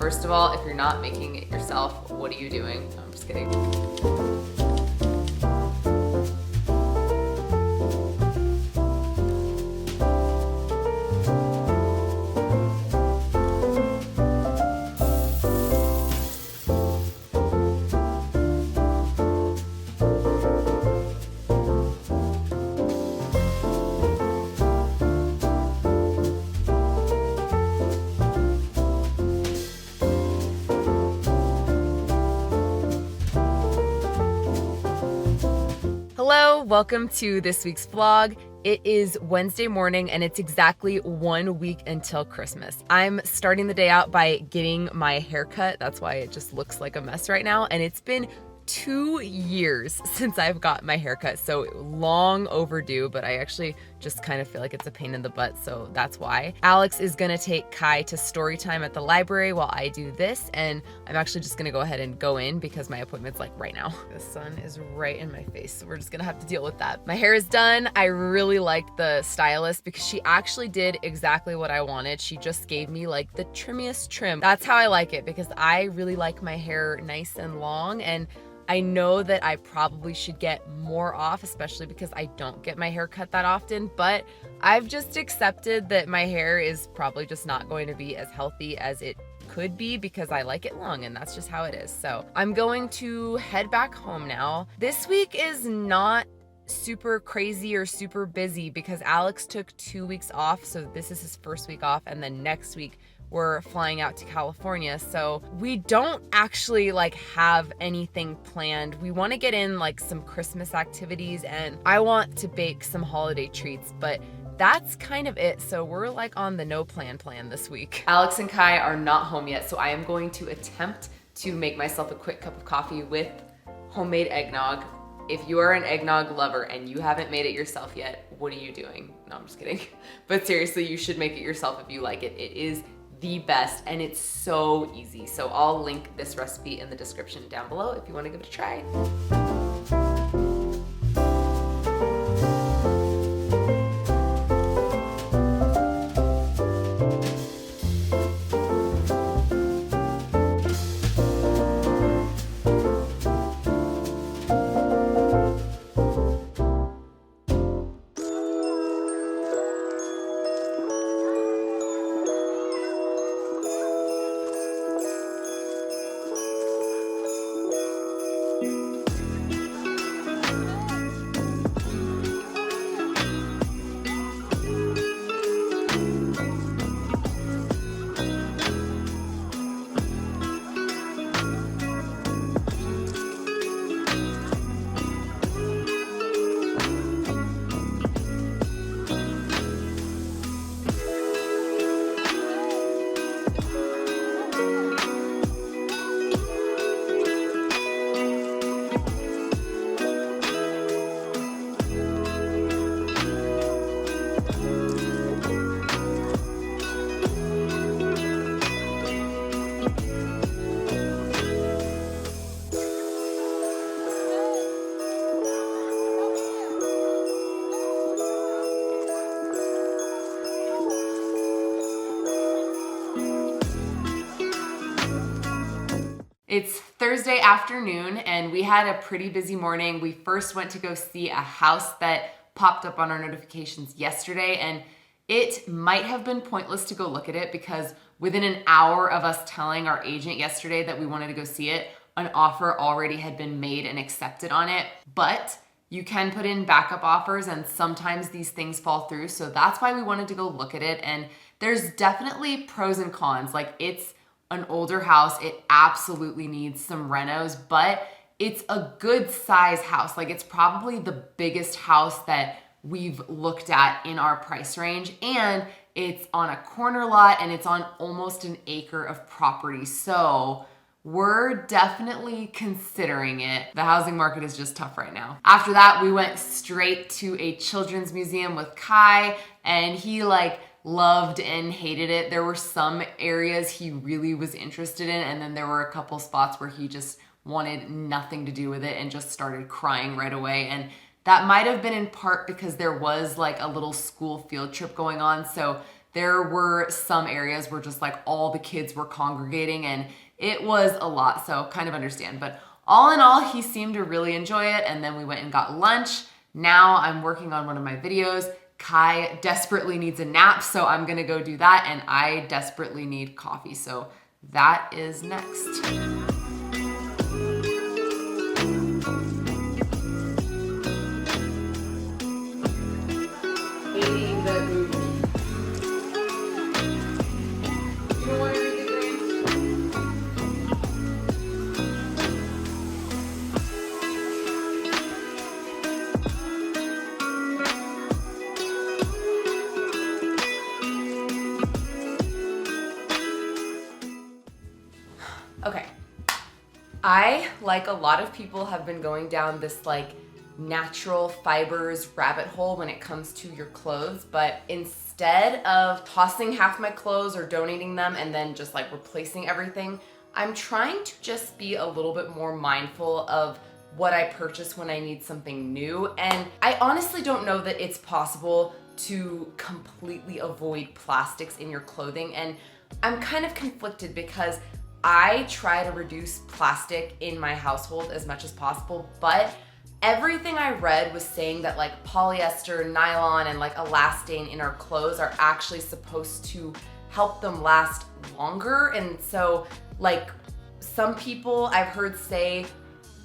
first of all, if you're not making it yourself, what are you doing? No, I'm just kidding. Hello, welcome to this week's vlog. It is Wednesday morning and it's exactly 1 week until Christmas. I'm starting the day out by getting my hair cut. That's why it just looks like a mess right now. And it's been 2 years since I've got my haircut, so long overdue, but I actually just kind of feel like it's a pain in the butt, so that's why. Alex is gonna take Kai to story time at the library while I do this, and I'm actually just gonna go ahead and go in because my appointment's like right now. The sun is right in my face, so we're just gonna have to deal with that. My hair is done. I really liked the stylist because she actually did exactly what I wanted. She just gave me like the trimmiest trim. That's how I like it because I really like my hair nice and long, and I know that I probably should get more off, especially because I don't get my hair cut that often, but I've just accepted that my hair is probably just not going to be as healthy as it could be because I like it long, and that's just how it is. So I'm going to head back home now. This week is not super crazy or super busy because Alex took 2 weeks off, so this is his first week off, and then next week we're flying out to California. So we don't actually like have anything planned. We want to get in like some Christmas activities and I want to bake some holiday treats, but that's kind of it. So we're like on the no plan this week. Alex and Kai are not home yet, so I am going to attempt to make myself a quick cup of coffee with homemade eggnog. If you are an eggnog lover and you haven't made it yourself yet, what are you doing? No, I'm just kidding. But seriously, you should make it yourself if you like it. It is the best and it's so easy. So I'll link this recipe in the description down below if you want to give it a try. It's Thursday afternoon and we had a pretty busy morning. We first went to go see a house that popped up on our notifications yesterday, and it might have been pointless to go look at it because within an hour of us telling our agent yesterday that we wanted to go see it, an offer already had been made and accepted on it. But you can put in backup offers and sometimes these things fall through. So that's why we wanted to go look at it. And there's definitely pros and cons. Like, it's an older house. It absolutely needs some renos, but it's a good size house. Like, it's probably the biggest house that we've looked at in our price range, and it's on a corner lot and it's on almost an acre of property. So we're definitely considering it. The housing market is just tough right now. After that, we went straight to a children's museum with Kai, and he loved and hated it. There were some areas he really was interested in, and then there were a couple spots where he just wanted nothing to do with it and just started crying right away. And that might have been in part because there was like a little school field trip going on. So there were some areas where just like all the kids were congregating and it was a lot, so kind of understand. But all in all, he seemed to really enjoy it, and then we went and got lunch. Now I'm working on one of my videos. Kai desperately needs a nap, so I'm gonna go do that, and I desperately need coffee, so that is next. Hating the movie. You don't want to read the green? Okay. I, like a lot of people, have been going down this like natural fibers rabbit hole when it comes to your clothes, but instead of tossing half my clothes or donating them and then just like replacing everything, I'm trying to just be a little bit more mindful of what I purchase when I need something new. And I honestly don't know that it's possible to completely avoid plastics in your clothing, and I'm kind of conflicted because I try to reduce plastic in my household as much as possible, but everything I read was saying that like polyester, nylon, and like elastane in our clothes are actually supposed to help them last longer. And so like some people I've heard say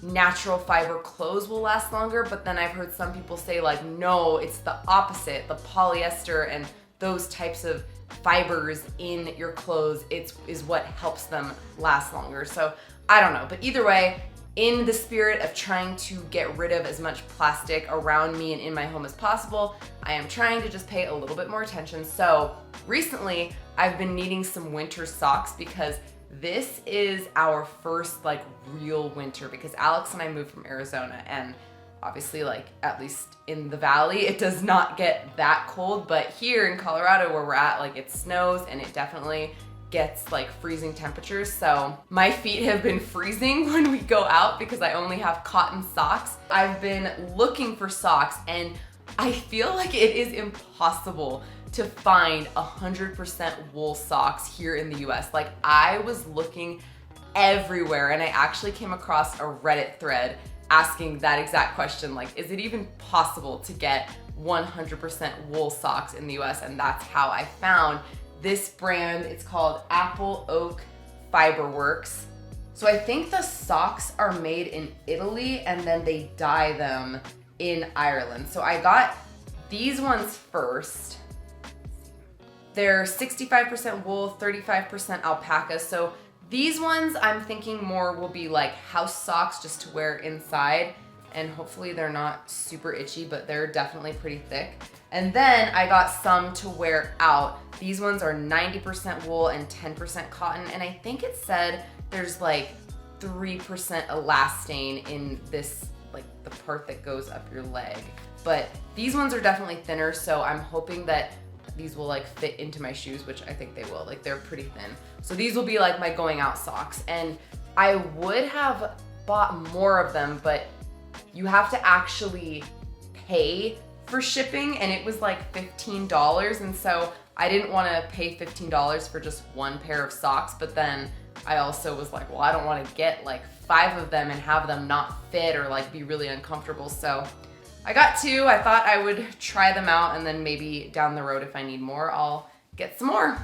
natural fiber clothes will last longer, but then I've heard some people say like, no, it's the opposite. The polyester and those types of fibers in your clothes is what helps them last longer. So I don't know, but either way, in the spirit of trying to get rid of as much plastic around me and in my home as possible, I am trying to just pay a little bit more attention. So recently I've been needing some winter socks because this is our first like real winter, because Alex and I moved from Arizona, and obviously like at least in the valley it does not get that cold, but here in Colorado where we're at, like it snows and it definitely gets like freezing temperatures. So my feet have been freezing when we go out because I only have cotton socks. I've been looking for socks and I feel like it is impossible to find 100% wool socks here in the US. Like I was looking everywhere, and I actually came across a Reddit thread asking that exact question, like, is it even possible to get 100% wool socks in the US? And that's how I found this brand. It's called Apple Oak Fiberworks. So I think the socks are made in Italy and then they dye them in Ireland. So I got these ones first. They're 65% wool, 35% alpaca. So these ones I'm thinking more will be like house socks just to wear inside, and hopefully they're not super itchy, but they're definitely pretty thick. And then I got some to wear out. These ones are 90% wool and 10% cotton, and I think it said there's like 3% elastane in this, like the part that goes up your leg. But these ones are definitely thinner, so I'm hoping that these will like fit into my shoes, which I think they will. Like they're pretty thin. So these will be like my going out socks. And I would have bought more of them, but you have to actually pay for shipping, and it was like $15. And so I didn't want to pay $15 for just one pair of socks. But then I also was like, well, I don't want to get like 5 of them and have them not fit or like be really uncomfortable. So I got 2. I thought I would try them out, and then maybe down the road if I need more, I'll get some more.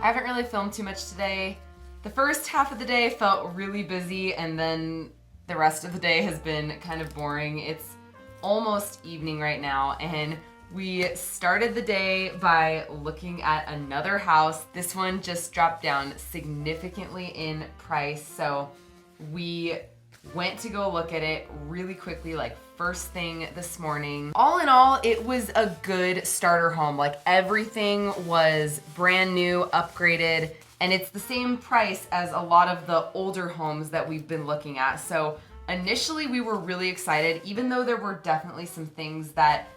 I haven't really filmed too much today. The first half of the day felt really busy, and then the rest of the day has been kind of boring. It's almost evening right now, and we started the day by looking at another house. This one just dropped down significantly in price, so we Went to go look at it really quickly, like first thing this morning. All in all, it was a good starter home. Like everything was brand new, upgraded, and it's the same price as a lot of the older homes that we've been looking at. So initially we were really excited, even though there were definitely some things that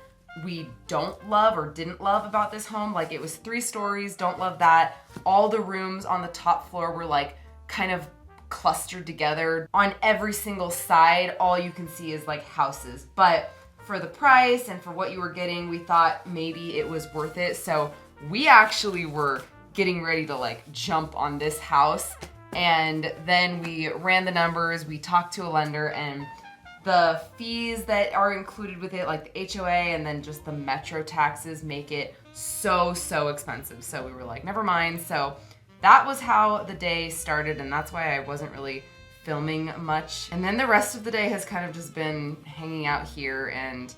we don't love or didn't love about this home. Like it was 3 stories, don't love that. All the rooms on the top floor were like kind of clustered together. On every single side, all you can see is like houses. But for the price and for what you were getting, we thought maybe it was worth it. So we actually were getting ready to like jump on this house. And then we ran the numbers, we talked to a lender, and the fees that are included with it, like the HOA and then just the metro taxes, make it so expensive. So we were like, never mind. So that was how the day started, and that's why I wasn't really filming much. And then the rest of the day has kind of just been hanging out here, and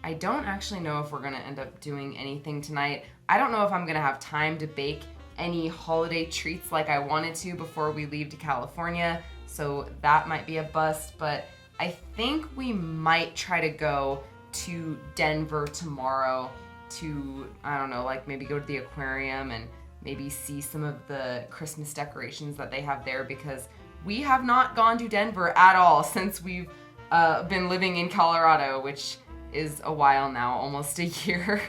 I don't actually know if we're gonna end up doing anything tonight. I don't know if I'm gonna have time to bake any holiday treats like I wanted to before we leave to California, so that might be a bust, but I think we might try to go to Denver tomorrow to, I don't know, like maybe go to the aquarium and maybe see some of the Christmas decorations that they have there, because we have not gone to Denver at all since we've been living in Colorado, which is a while now, almost a year.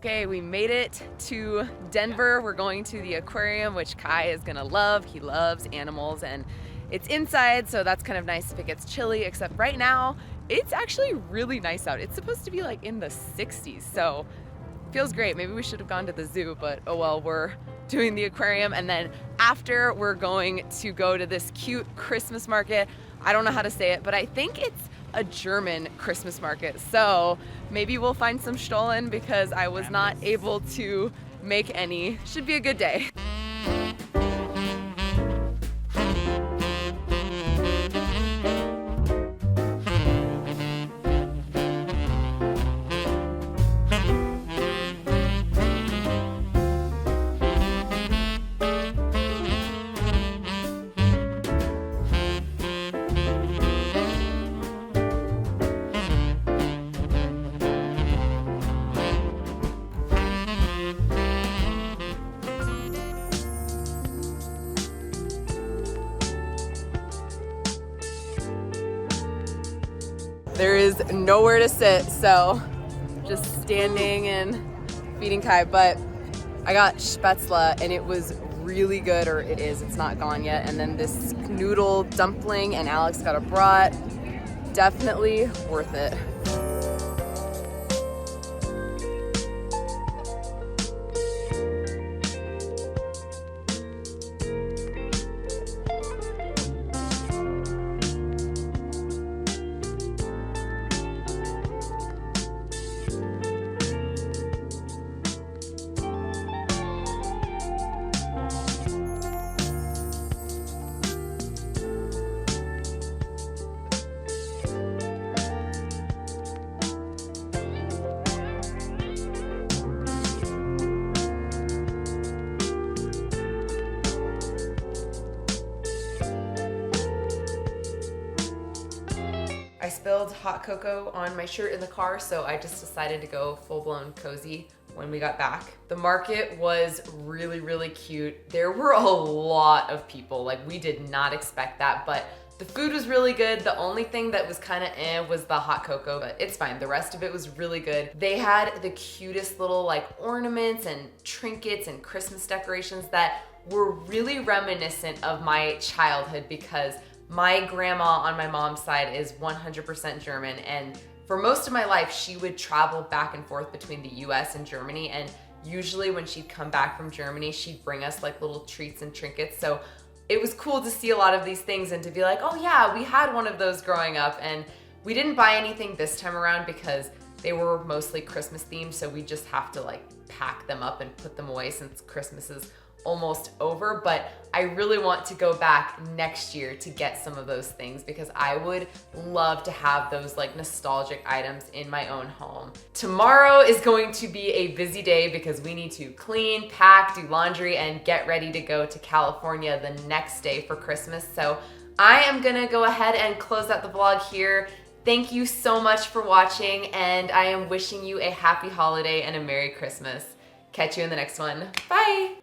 Okay, we made it to Denver. We're going to the aquarium, which Kai is gonna love. He loves animals, and it's inside, so that's kind of nice if it gets chilly, except right now, it's actually really nice out. It's supposed to be like in the 60s, so feels great. Maybe we should have gone to the zoo, but oh well, we're doing the aquarium, and then after we're going to go to this cute Christmas market. I don't know how to say it, but I think it's a German Christmas market. So maybe we'll find some Stollen because I was not able to make any. Should be a good day. There is nowhere to sit, so just standing and feeding Kai. But I got spätzle and it was really good, or it is, it's not gone yet. And then this noodle dumpling, and Alex got a brat. Definitely worth it. I spilled hot cocoa on my shirt in the car, so I just decided to go full-blown cozy when we got back. The market was really cute. There were a lot of people. Like, we did not expect that, but the food was really good. The only thing that was kind of was the hot cocoa, but it's fine. The rest of it was really good. They had the cutest little like ornaments and trinkets and Christmas decorations that were really reminiscent of my childhood, because my grandma on my mom's side is 100% German, and for most of my life, she would travel back and forth between the US and Germany, and usually when she'd come back from Germany, she'd bring us like little treats and trinkets. So it was cool to see a lot of these things and to be like, oh yeah, we had one of those growing up. And we didn't buy anything this time around because they were mostly Christmas themed, so we just have to like pack them up and put them away since Christmas is almost over. But I really want to go back next year to get some of those things because I would love to have those like nostalgic items in my own home. Tomorrow is going to be a busy day because we need to clean, pack, do laundry, and get ready to go to California the next day for Christmas. So I am gonna go ahead and close out the vlog here. Thank you so much for watching, and I am wishing you a happy holiday and a Merry Christmas. Catch you in the next one. Bye!